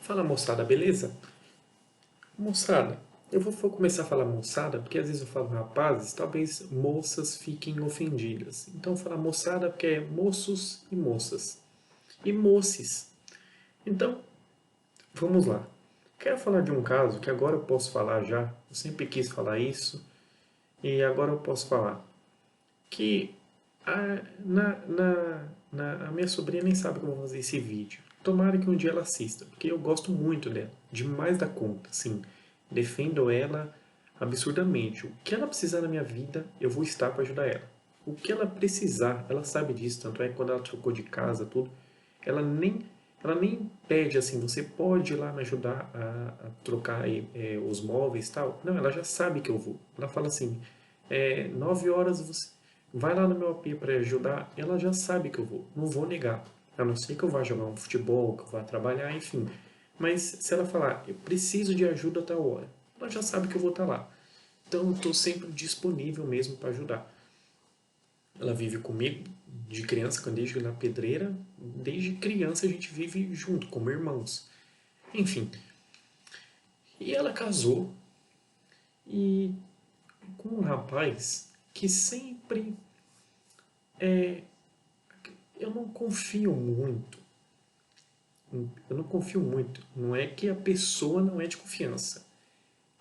Fala moçada, beleza? Moçada, eu vou começar a falar moçada porque às vezes eu falo rapazes, talvez moças fiquem ofendidas. Então eu vou falar moçada porque é moços e moças. E moces. Então, vamos lá. Quero falar de um caso que agora eu posso falar já. Eu sempre quis falar isso e agora eu posso falar. Que a minha sobrinha nem sabe que eu vou fazer esse vídeo. Tomara que um dia ela assista, porque eu gosto muito dela, demais da conta, sim. Defendo ela absurdamente. O que ela precisar na minha vida, eu vou estar para ajudar ela. O que ela precisar, ela sabe disso, tanto é que quando ela trocou de casa, tudo, ela nem, ela nem pede assim, você pode ir lá me ajudar a trocar os móveis e tal. Não, ela já sabe que eu vou. Ela fala assim, 9 horas você vai lá no meu AP para ajudar, ela já sabe que eu vou. Não vou negar. A não ser que eu vá jogar um futebol, que eu vá trabalhar, enfim. Mas se ela falar, eu preciso de ajuda a tal hora, ela já sabe que eu vou estar lá. Então eu estou sempre disponível mesmo para ajudar. Ela vive comigo de criança, quando desde na pedreira, desde criança a gente vive junto, como irmãos. Enfim. E ela casou e com um rapaz que sempre eu não confio muito. Eu não confio muito. Não é que a pessoa não é de confiança.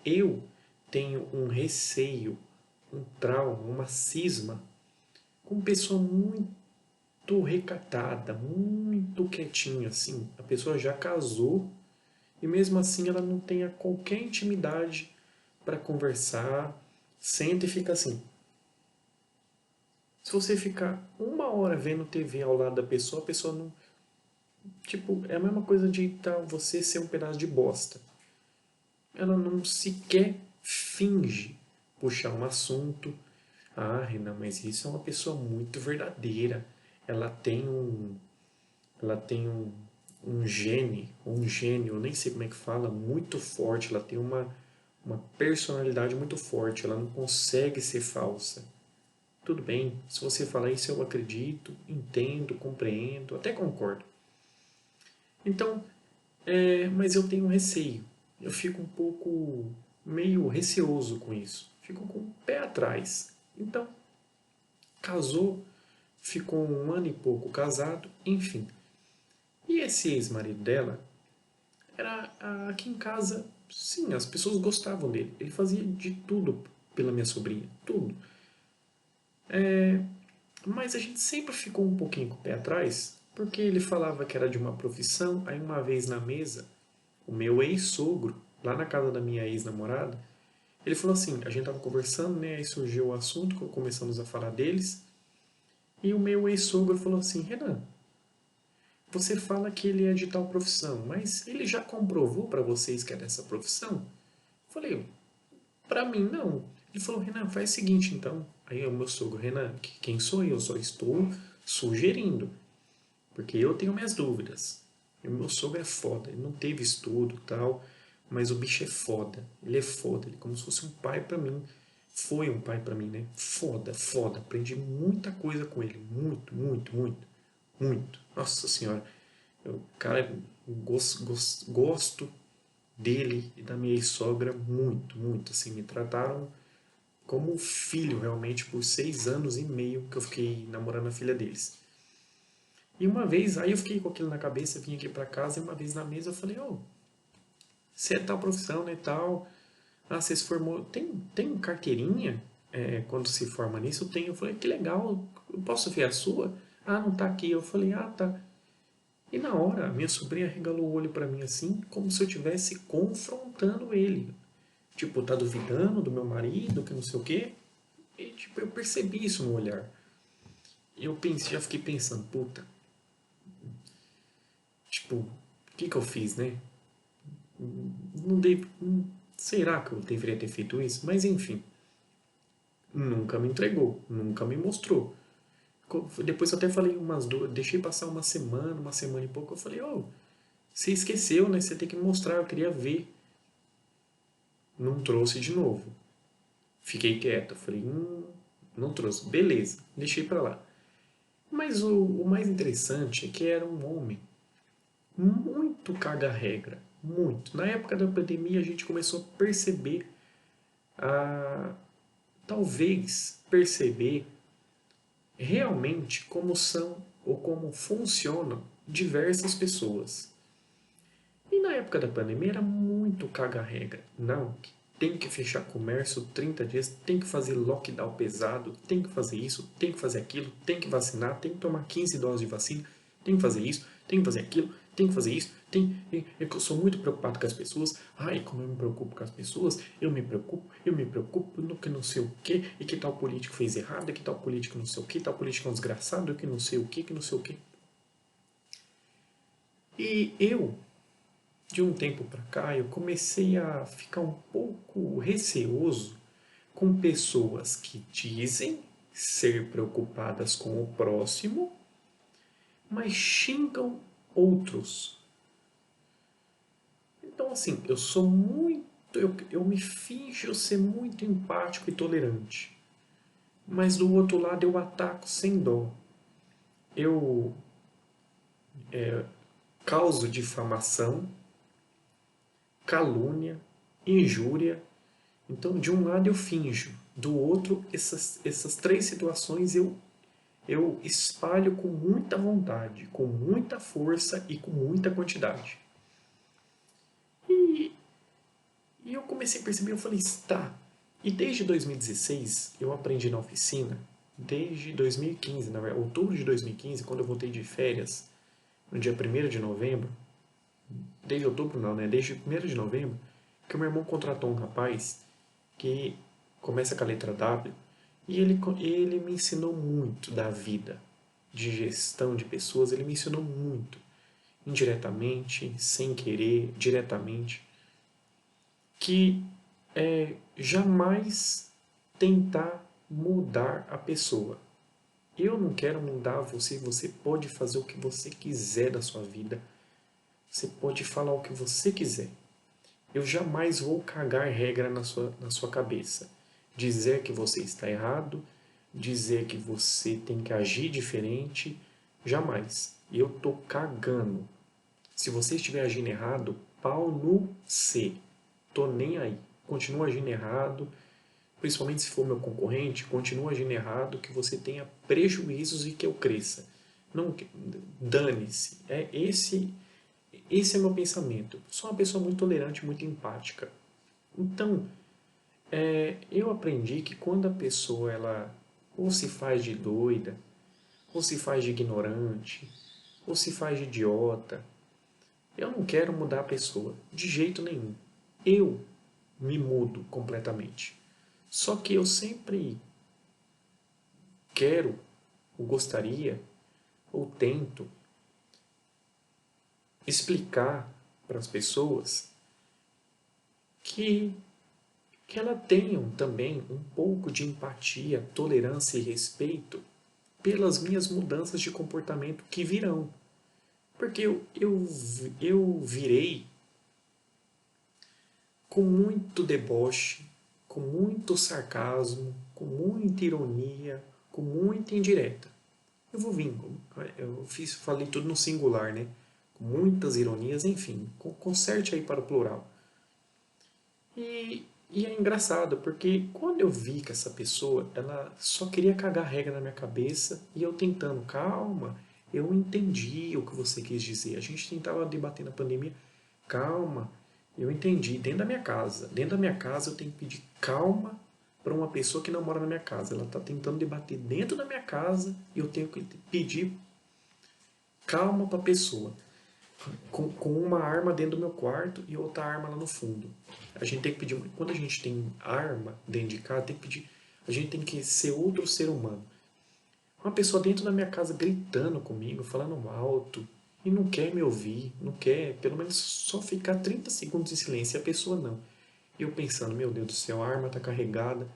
Eu tenho um receio, um trauma, uma cisma com pessoa muito recatada, muito quietinha, assim. A pessoa já casou e mesmo assim ela não tem qualquer intimidade para conversar, senta e fica assim. Se você ficar 1 hora vendo TV ao lado da pessoa, a pessoa não. Tipo, é a mesma coisa de você ser um pedaço de bosta. Ela não sequer finge puxar um assunto. Ah, Renan, mas isso é uma pessoa muito verdadeira. Ela tem um, ela tem um gênio, eu nem sei como é que fala, muito forte. Ela tem uma personalidade muito forte. Ela não consegue ser falsa. Tudo bem, se você falar isso eu acredito, entendo, compreendo, até concordo. Então, mas eu tenho um receio. Eu fico um pouco meio receoso com isso. Fico com o pé atrás. Então, casou, ficou 1 ano e pouco casado, enfim. E esse ex-marido dela era aqui em casa, sim, as pessoas gostavam dele. Ele fazia de tudo pela minha sobrinha, tudo. Mas a gente sempre ficou um pouquinho com o pé atrás, porque ele falava que era de uma profissão. Aí uma vez na mesa, o meu ex-sogro, lá na casa da minha ex-namorada, ele falou assim, a gente tava conversando, né, aí surgiu o assunto, começamos a falar deles, e o meu ex-sogro falou assim, Renan, você fala que ele é de tal profissão, mas ele já comprovou para vocês que é dessa profissão? Eu falei, para mim não. Ele falou, Renan, faz o seguinte então. Aí o meu sogro, Renan, quem sou eu? Só estou sugerindo, porque eu tenho minhas dúvidas. E o meu sogro é foda, ele não teve estudo e tal, mas o bicho é foda. Ele é foda, ele é como se fosse um pai pra mim. Foi um pai pra mim, né? Foda, foda. Aprendi muita coisa com ele. Muito, muito, muito. Muito. Nossa senhora. Eu, cara, gosto dele e da minha ex-sogra muito, muito. Assim, me trataram como um filho realmente por 6 anos e meio que eu fiquei namorando a filha deles. E uma vez, aí eu fiquei com aquilo na cabeça, vim aqui pra casa e uma vez na mesa eu falei, ô, você é tal profissão, né, tal. Ah, você se formou, tem carteirinha quando se forma nisso? Eu tenho. Eu falei, que legal, eu posso ver a sua? Ah, não tá aqui. Eu falei, ah, tá. E na hora, a minha sobrinha regalou o olho pra mim assim, como se eu estivesse confrontando ele. Tipo, tá duvidando do meu marido, que não sei o quê. E, tipo, eu percebi isso no olhar. E eu pensei, já fiquei pensando, puta, tipo, o que eu fiz, né? Não dei, será que eu deveria ter feito isso? Mas enfim, nunca me entregou, nunca me mostrou. Depois eu até falei umas duas, deixei passar uma semana e pouco. Eu falei, oh, você esqueceu, né? Você tem que me mostrar, eu queria ver. Não trouxe de novo. Fiquei quieto, falei, não trouxe. Beleza, deixei pra lá. Mas o mais interessante é que era um homem muito muito caga-regra, muito. Na época da pandemia a gente começou a perceber, talvez perceber realmente como são ou como funcionam diversas pessoas. E na época da pandemia era muito caga-regra. Não, tem que fechar comércio 30 dias, tem que fazer lockdown pesado, tem que fazer isso, tem que fazer aquilo, tem que vacinar, tem que tomar 15 doses de vacina, tem que fazer isso, tem que fazer aquilo, tem que fazer isso, tem... Eu sou muito preocupado com as pessoas. Ai, como eu me preocupo com as pessoas, eu me preocupo no que não sei o que, e que tal político fez errado, e que tal político não sei o que, tal político é um desgraçado, que não sei o que não sei o que. E eu, de um tempo para cá, eu comecei a ficar um pouco receoso com pessoas que dizem ser preocupadas com o próximo, mas xingam outros. Então, assim, eu sou muito. Eu me finjo ser muito empático e tolerante. Mas do outro lado eu ataco sem dó. Eu causo difamação, calúnia, injúria. Então, de um lado eu finjo, do outro, essas três situações eu espalho com muita vontade, com muita força e com muita quantidade. E, e eu comecei a perceber, eu falei, tá. E desde 2016, eu aprendi na oficina, desde 2015, na verdade, outubro de 2015, quando eu voltei de férias, no dia 1º de novembro, desde outubro não, né? Desde 1º de novembro, que o meu irmão contratou um rapaz que começa com a letra W, e ele me ensinou muito da vida, de gestão de pessoas, ele me ensinou muito, indiretamente, sem querer, diretamente, que é jamais tentar mudar a pessoa. Eu não quero mudar você, você pode fazer o que você quiser da sua vida, você pode falar o que você quiser. Eu jamais vou cagar regra na sua cabeça. Dizer que você está errado, dizer que você tem que agir diferente, jamais. Eu tô cagando. Se você estiver agindo errado, pau no C. Tô nem aí. Continua agindo errado, principalmente se for meu concorrente, continua agindo errado, que você tenha prejuízos e que eu cresça. Não, dane-se. Esse é meu pensamento. Sou uma pessoa muito tolerante, muito empática. Então, eu aprendi que quando a pessoa ela ou se faz de doida, ou se faz de ignorante, ou se faz de idiota, eu não quero mudar a pessoa, de jeito nenhum. Eu me mudo completamente. Só que eu sempre quero, ou gostaria, ou tento explicar para as pessoas que elas tenham também um pouco de empatia, tolerância e respeito pelas minhas mudanças de comportamento que virão. Porque eu virei com muito deboche, com muito sarcasmo, com muita ironia, com muita indireta. Eu vou vir, falei tudo no singular, né? Com muitas ironias, enfim, conserte aí para o plural. E é engraçado, porque quando eu vi que essa pessoa, ela só queria cagar regra na minha cabeça, e eu tentando, calma, eu entendi o que você quis dizer. A gente tentava debater na pandemia, calma, eu entendi, dentro da minha casa. Dentro da minha casa eu tenho que pedir calma para uma pessoa que não mora na minha casa. Ela está tentando debater dentro da minha casa e eu tenho que pedir calma para a pessoa com uma arma dentro do meu quarto e outra arma lá no fundo. A gente tem que pedir, quando a gente tem arma dentro de casa, tem que pedir, a gente tem que ser outro ser humano. Uma pessoa dentro da minha casa gritando comigo, falando alto, e não quer me ouvir, não quer, pelo menos só ficar 30 segundos em silêncio, e a pessoa não. E eu pensando, meu Deus do céu, a arma está carregada.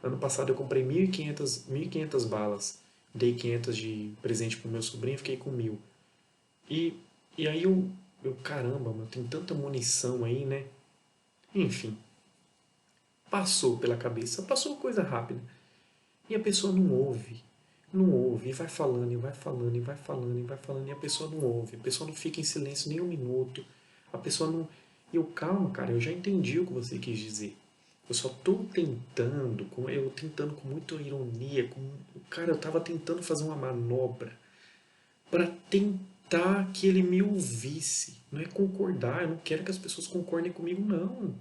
Ano passado eu comprei 1.500 balas, dei 500 de presente pro meu sobrinho e fiquei com 1.000. E, e aí caramba, meu, tem tanta munição aí, né? Enfim, passou pela cabeça, passou coisa rápida. E a pessoa não ouve. não ouve, e vai falando, e vai falando, e vai falando, e vai falando, e a pessoa não ouve, a pessoa não fica em silêncio nem um minuto, a pessoa não. E eu, calma, cara, eu já entendi o que você quis dizer. Eu só tô tentando, eu tentando com muita ironia, cara, eu tava tentando fazer uma manobra para tentar que ele me ouvisse. Não é concordar, eu não quero que as pessoas concordem comigo, não.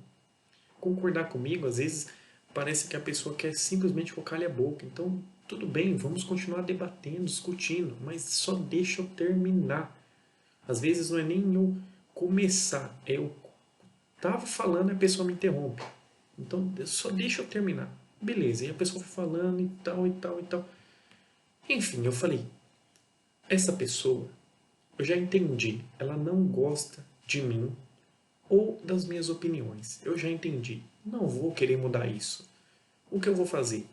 Concordar comigo, às vezes, parece que a pessoa quer simplesmente colocar a boca. Então, tudo bem, vamos continuar debatendo, discutindo, mas só deixa eu terminar. Às vezes não é nem eu começar, é eu tava falando e a pessoa me interrompe. Então, só deixa eu terminar. Beleza, e a pessoa foi falando e tal, e tal, e tal. Enfim, eu falei, essa pessoa, eu já entendi, ela não gosta de mim ou das minhas opiniões. Eu já entendi. Não vou querer mudar isso. O que eu vou fazer?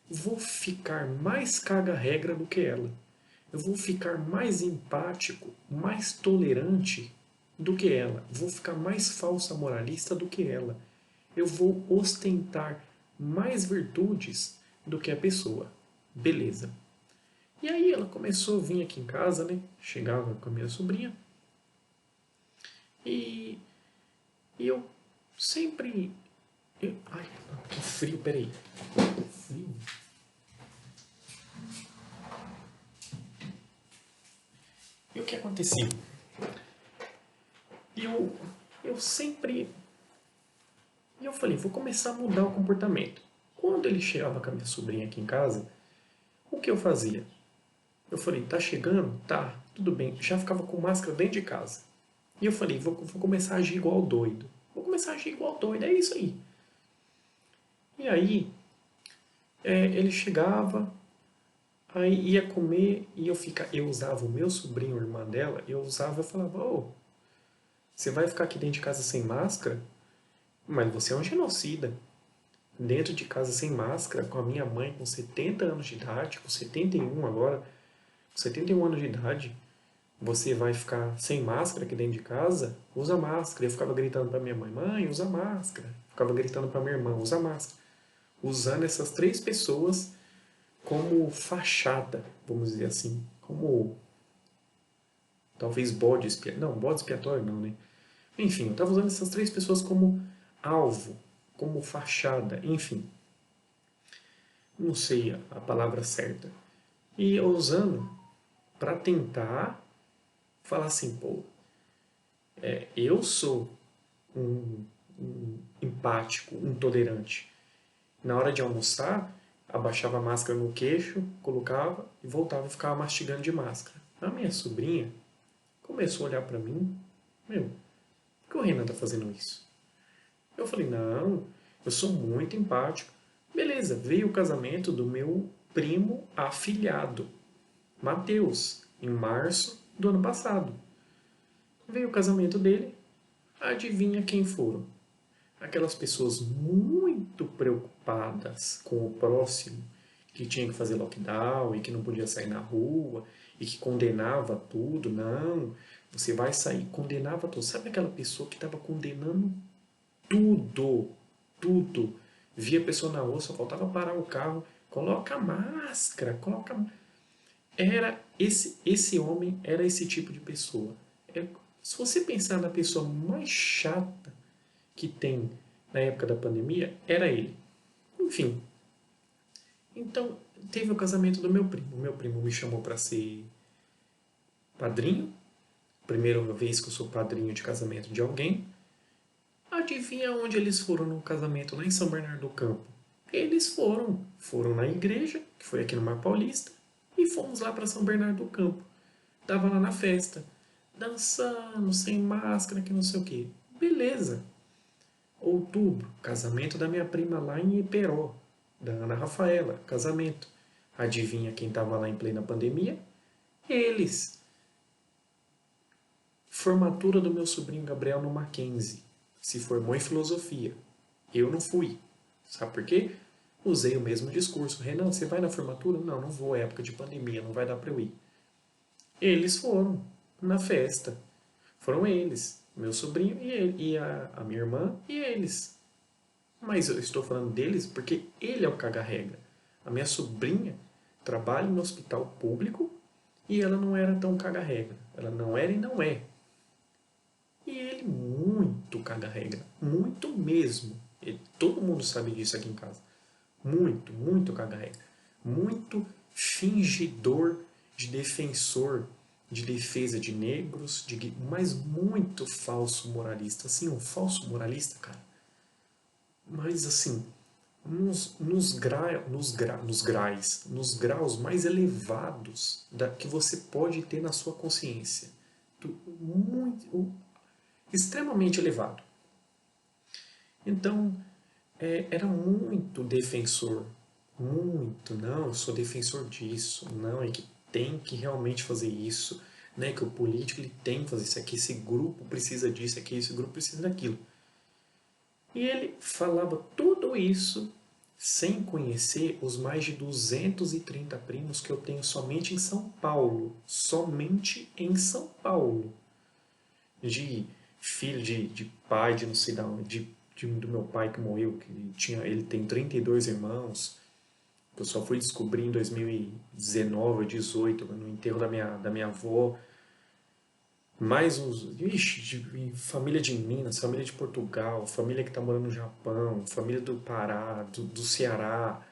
Vou ficar mais caga-regra do que ela. Eu vou ficar mais empático, mais tolerante do que ela. Vou ficar mais falsa moralista do que ela. Eu vou ostentar mais virtudes do que a pessoa. Beleza. E aí ela começou a vir aqui em casa, né? Chegava com a minha sobrinha. E, e eu sempre. Ai, que frio, peraí. Frio? E o que acontecia? Eu, eu sempre. E eu falei, vou começar a mudar o comportamento. Quando ele chegava com a minha sobrinha aqui em casa, o que eu fazia? Eu falei, tá chegando? Tá, tudo bem. Já ficava com máscara dentro de casa. E eu falei, vou começar a agir igual doido. Vou começar a agir igual doido, é isso aí. E aí, ele chegava, aí ia comer e eu usava o meu sobrinho, a irmã dela, eu falava, ô, você vai ficar aqui dentro de casa sem máscara? Mas você é um genocida. Dentro de casa sem máscara, com a minha mãe com 70 anos de idade, com 71 agora, com 71 anos de idade, você vai ficar sem máscara aqui dentro de casa? Usa máscara. Eu ficava gritando para minha mãe, mãe, usa máscara. Ficava gritando para minha irmã, usa máscara. Usando essas três pessoas como fachada, vamos dizer assim, como talvez bode expiatório. Não, bode expiatório não, né? Enfim, eu estava usando essas três pessoas como alvo, como fachada, enfim. Não sei a palavra certa. E eu usando para tentar falar assim, pô, eu sou um empático, um tolerante. Na hora de almoçar, abaixava a máscara no queixo, colocava e voltava e ficava mastigando de máscara. A minha sobrinha começou a olhar para mim, meu, por que o Renan tá fazendo isso? Eu falei, não, eu sou muito empático. Beleza, veio o casamento do meu primo afilhado, Matheus, em março do ano passado. Veio o casamento dele, adivinha quem foram? Aquelas pessoas muito preocupadas com o próximo, que tinha que fazer lockdown e que não podia sair na rua e que condenava tudo. Não, você vai sair, condenava tudo. Sabe aquela pessoa que estava condenando tudo, tudo? Via a pessoa na rua, só faltava parar o carro, coloca máscara, coloca. Esse homem era esse tipo de pessoa. Se você pensar na pessoa mais chata que tem na época da pandemia, era ele. Enfim, então teve o casamento do meu primo. O meu primo me chamou para ser padrinho. Primeira vez que eu sou padrinho de casamento de alguém. Adivinha onde eles foram no casamento lá em São Bernardo do Campo? Eles foram na igreja, que foi aqui no Mar Paulista, e fomos lá para São Bernardo do Campo. Tava lá na festa, dançando, sem máscara, que não sei o que. Beleza. Outubro, casamento da minha prima lá em Iperó, da Ana Rafaela, casamento. Adivinha quem estava lá em plena pandemia? Eles. Formatura do meu sobrinho Gabriel no Mackenzie. Se formou em filosofia. Eu não fui. Sabe por quê? Usei o mesmo discurso. Renan, você vai na formatura? Não, não vou, é época de pandemia, não vai dar para eu ir. Eles foram na festa. Foram eles, meu sobrinho e, ele, e a minha irmã e eles. Mas eu estou falando deles porque ele é o caga-regra. A minha sobrinha trabalha no hospital público e ela não era tão caga-regra. Ela não era e não é. E ele muito caga-regra. Muito mesmo. Todo mundo sabe disso aqui em casa. Muito, muito caga-regra. Muito fingidor de defensor, de defesa de negros, mas muito falso moralista. Assim, um falso moralista, cara. Mas assim, nos graus mais elevados que você pode ter na sua consciência. Muito, extremamente elevado. Então, era muito defensor. Muito, não, eu sou defensor disso. Não, é que tem que realmente fazer isso. Né, que o político ele tem que fazer isso aqui. Esse grupo precisa disso aqui, esse grupo precisa daquilo. E ele falava tudo isso sem conhecer os mais de 230 primos que eu tenho somente em São Paulo. Somente em São Paulo. De filho de pai de não sei da onde, do meu pai que morreu, que ele tem 32 irmãos, que eu só fui descobrir em 2019 ou 18, no enterro da minha avó. Mais uns, família de Minas, família de Portugal, família que está morando no Japão, família do Pará, do Ceará.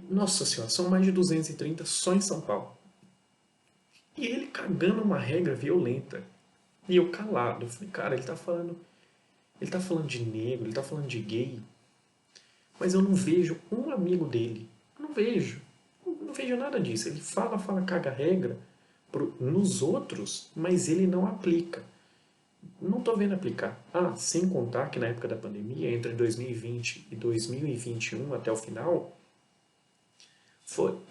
Nossa Senhora, são mais de 230 só em São Paulo. E ele cagando uma regra violenta. E eu calado. Eu falei, cara, ele tá falando de negro, ele tá falando de gay, mas eu não vejo um amigo dele. Eu não vejo. Eu não vejo nada disso. Ele fala, caga regra nos outros, mas ele não aplica. Não estou vendo aplicar. Ah, sem contar que na época da pandemia, entre 2020 e 2021 até o final,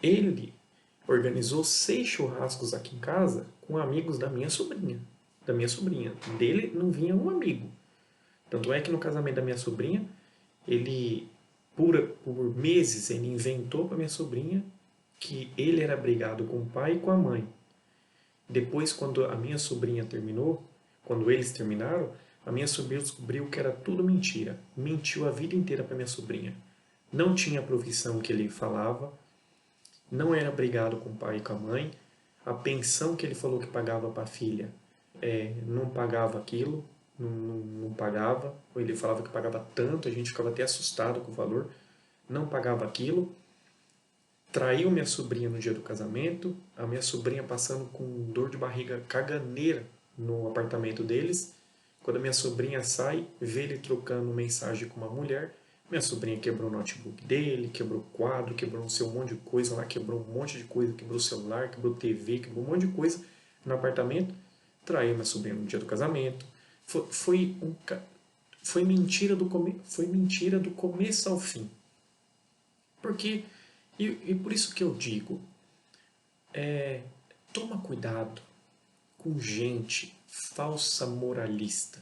ele organizou 6 churrascos aqui em casa com amigos da minha sobrinha. Da minha sobrinha. Dele não vinha um amigo. Tanto é que no casamento da minha sobrinha, ele, por meses, ele inventou para minha sobrinha que ele era brigado com o pai e com a mãe. Depois, quando a minha sobrinha terminou, quando eles terminaram, a minha sobrinha descobriu que era tudo mentira. Mentiu a vida inteira para minha sobrinha. Não tinha a profissão que ele falava, não era brigado com o pai e com a mãe, a pensão que ele falou que pagava para a filha não pagava aquilo, não pagava, ou ele falava que pagava tanto, a gente ficava até assustado com o valor, não pagava aquilo, traiu minha sobrinha no dia do casamento, a minha sobrinha passando com dor de barriga caganeira no apartamento deles. Quando a minha sobrinha sai, vê ele trocando mensagem com uma mulher, minha sobrinha quebrou o notebook dele, quebrou o quadro, quebrou um monte de coisa lá, quebrou um monte de coisa, quebrou o celular, quebrou TV, quebrou um monte de coisa no apartamento, traiu minha sobrinha no dia do casamento. Foi mentira do começo ao fim. Porque, e por isso que eu digo, toma cuidado com gente falsa moralista,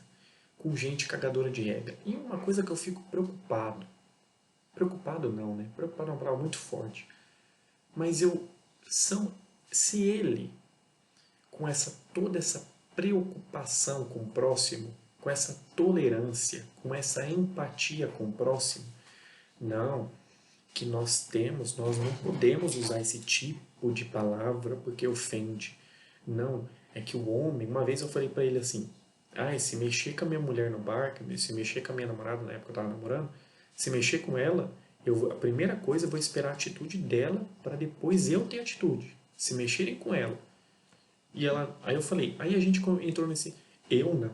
com gente cagadora de regra. E uma coisa que eu fico preocupado não, né? Preocupado é uma palavra muito forte. Mas se ele, com toda essa preocupação com o próximo, com essa tolerância, com essa empatia com o próximo, não, que nós não podemos usar esse tipo de palavra porque ofende. Não, é que o homem, uma vez eu falei para ele assim, se mexer com a minha mulher no bar, se mexer com a minha namorada, na época eu tava namorando, se mexer com ela, a primeira coisa eu vou esperar a atitude dela para depois eu ter atitude. Se mexerem com ela. Aí eu falei, aí a gente entrou nesse, eu não.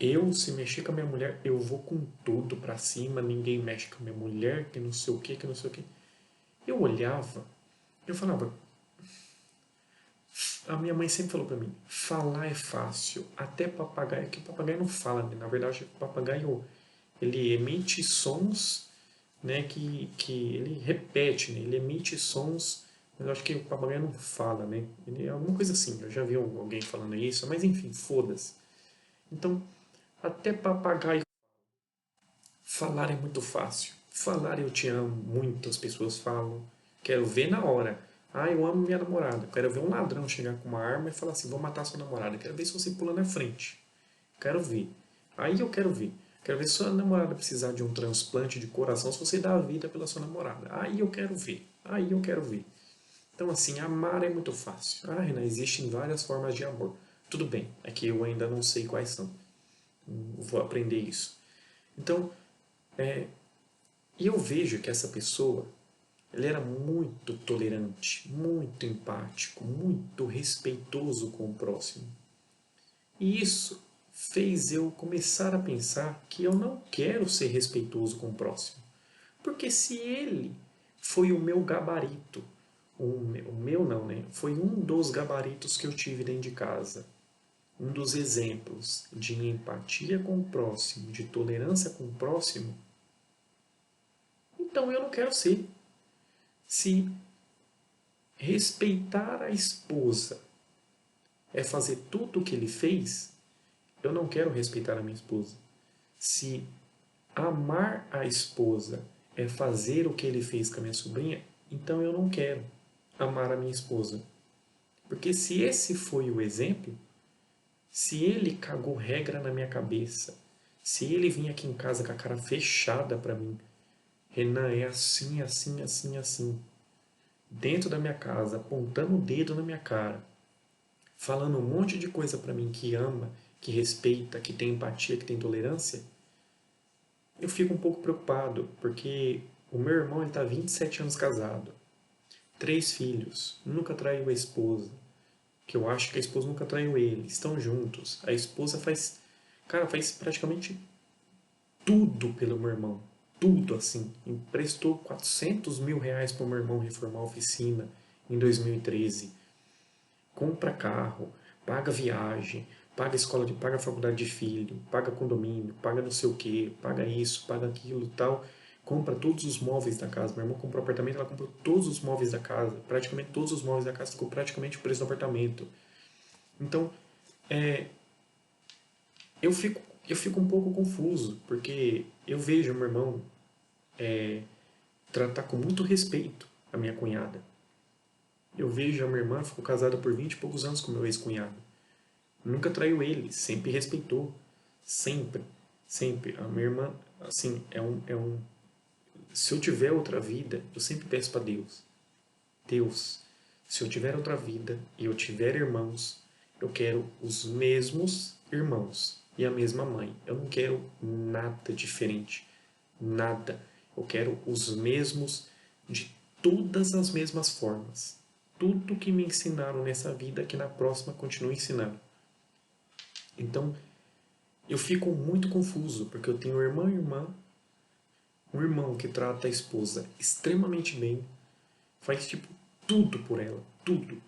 Eu, se mexer com a minha mulher, eu vou com tudo pra cima, ninguém mexe com a minha mulher, que não sei o que, que não sei o que. Eu olhava, eu falava, a minha mãe sempre falou pra mim, falar é fácil, até papagaio, que o papagaio não fala, né? Na verdade o papagaio, ele emite sons, né, que ele repete, né? Ele emite sons, mas eu acho que o papagaio não fala, né? Ele é alguma coisa assim, eu já vi alguém falando isso, mas enfim, foda-se. Então, até papagaio falar é muito fácil. Falar eu te amo, muitas pessoas falam. Quero ver na hora. Eu amo minha namorada. Quero ver um ladrão chegar com uma arma e falar assim, vou matar sua namorada. Quero ver se você pula na frente. Quero ver. Aí eu quero ver. Quero ver se sua namorada precisar de um transplante de coração, se você dá a vida pela sua namorada. Aí eu quero ver. Aí eu quero ver. Então, assim, amar é muito fácil. Ah, Renan, existem várias formas de amor. Tudo bem, é que eu ainda não sei quais são. Vou aprender isso. Então, e eu vejo que essa pessoa, ele era muito tolerante, muito empático, muito respeitoso com o próximo. E isso fez eu começar a pensar que eu não quero ser respeitoso com o próximo. Porque se ele foi o meu gabarito, o meu não, né? Foi um dos gabaritos que eu tive dentro de casa. Um dos exemplos de empatia com o próximo, de tolerância com o próximo, então eu não quero ser. Se respeitar a esposa é fazer tudo o que ele fez, eu não quero respeitar a minha esposa. Se amar a esposa é fazer o que ele fez com a minha sobrinha, então eu não quero amar a minha esposa. Porque se esse foi o exemplo, se ele cagou regra na minha cabeça, se ele vinha aqui em casa com a cara fechada para mim, Renan, é assim, assim, assim, assim, dentro da minha casa, apontando o dedo na minha cara, falando um monte de coisa para mim que ama, que respeita, que tem empatia, que tem tolerância, eu fico um pouco preocupado, porque o meu irmão está 27 anos casado, 3 filhos, nunca traiu a esposa, que eu acho que a esposa nunca traiu ele, estão juntos, a esposa faz, cara, faz praticamente tudo pelo meu irmão, tudo assim, emprestou 400 mil reais para o meu irmão reformar a oficina em 2013, compra carro, paga viagem, paga escola de, paga faculdade de filho, paga condomínio, paga não sei o que, paga isso, paga aquilo, tal, compra todos os móveis da casa. Meu irmão comprou apartamento, ela comprou todos os móveis da casa, praticamente todos os móveis da casa ficou praticamente o preço do apartamento. Então, é, eu fico um pouco confuso, porque eu vejo meu irmão tratar com muito respeito a minha cunhada. Eu vejo a minha irmã, ficou casada por 20 e poucos anos com meu ex-cunhado. Nunca traiu ele, sempre respeitou. Sempre, sempre. A minha irmã, assim, se eu tiver outra vida, eu sempre peço para Deus. Deus, se eu tiver outra vida e eu tiver irmãos, eu quero os mesmos irmãos e a mesma mãe. Eu não quero nada diferente. Nada. Eu quero os mesmos de todas as mesmas formas. Tudo que me ensinaram nessa vida, que na próxima continuo ensinando. Então, eu fico muito confuso, porque eu tenho irmã e irmã, um irmão que trata a esposa extremamente bem, faz, tipo, tudo por ela, tudo.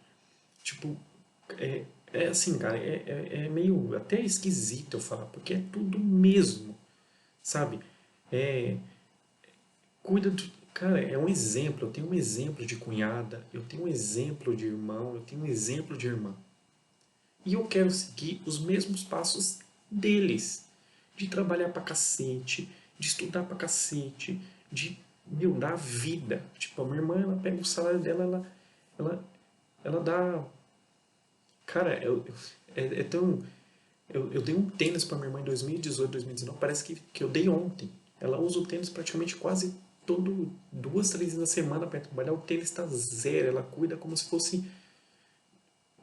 Tipo, é assim, cara, é meio até esquisito eu falar, porque é tudo mesmo, sabe? É, cuida do... Cara, é um exemplo, eu tenho um exemplo de cunhada, eu tenho um exemplo de irmão, eu tenho um exemplo de irmã. E eu quero seguir os mesmos passos deles. De trabalhar pra cacete, de estudar pra cacete, de, meu, dar vida. Tipo, a minha irmã, ela pega o salário dela, ela, ela dá... Cara, é tão... Eu dei um tênis pra minha irmã em 2018, 2019, parece que eu dei ontem. Ela usa o tênis praticamente quase todo 2, 3 vezes na semana para trabalhar. O tênis está zero, ela cuida como se fosse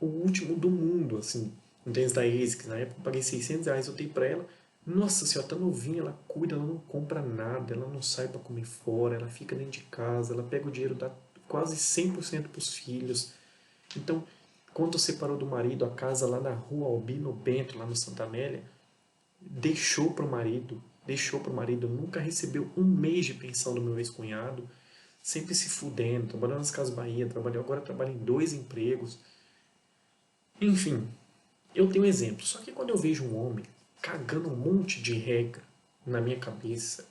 o último do mundo, assim. Um tênis da ASICS, na época eu paguei R$ 600, eu dei pra ela. Nossa senhora, tá novinha, ela cuida, ela não compra nada, ela não sai pra comer fora, ela fica dentro de casa, ela pega o dinheiro, dá quase 100% pros filhos. Então, quando separou do marido, a casa lá na rua Albino Bento, lá no Santa Amélia, deixou pro marido, nunca recebeu um mês de pensão do meu ex-cunhado, sempre se fudendo, trabalhando nas Casas Bahia, agora trabalha em 2 empregos. Enfim, eu tenho exemplo. Só que quando eu vejo um homem cagando um monte de regra na minha cabeça,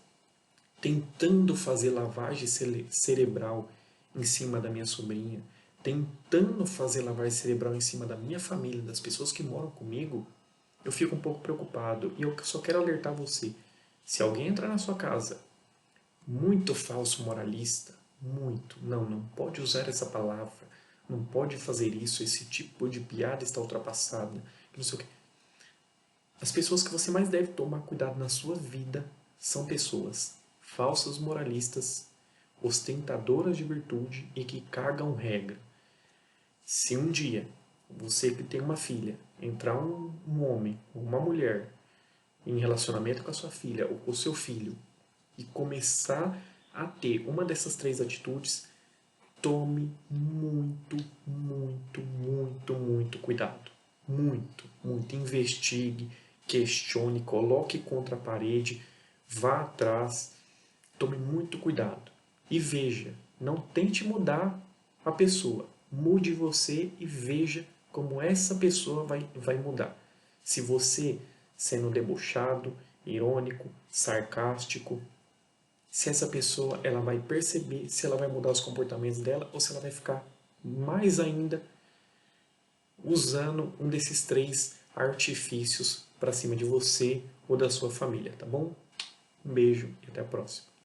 tentando fazer lavagem cerebral em cima da minha sobrinha, tentando fazer lavagem cerebral em cima da minha família, das pessoas que moram comigo, eu fico um pouco preocupado. E eu só quero alertar você. Se alguém entrar na sua casa, muito falso moralista, muito, não pode usar essa palavra, não pode fazer isso, esse tipo de piada está ultrapassada, não sei o quê. As pessoas que você mais deve tomar cuidado na sua vida são pessoas falsas moralistas, ostentadoras de virtude e que cagam regra. Se um dia você que tem uma filha, entrar um homem ou uma mulher em relacionamento com a sua filha ou com o seu filho e começar a ter uma dessas três atitudes, tome muito, muito, muito, muito cuidado. Muito, muito. Investigue, questione, coloque contra a parede, vá atrás, tome muito cuidado. E veja, não tente mudar a pessoa. Mude você e veja como essa pessoa vai mudar. Se você, sendo debochado, irônico, sarcástico, se essa pessoa ela vai perceber se ela vai mudar os comportamentos dela ou se ela vai ficar mais ainda usando um desses três artifícios para cima de você ou da sua família, tá bom? Um beijo e até a próxima.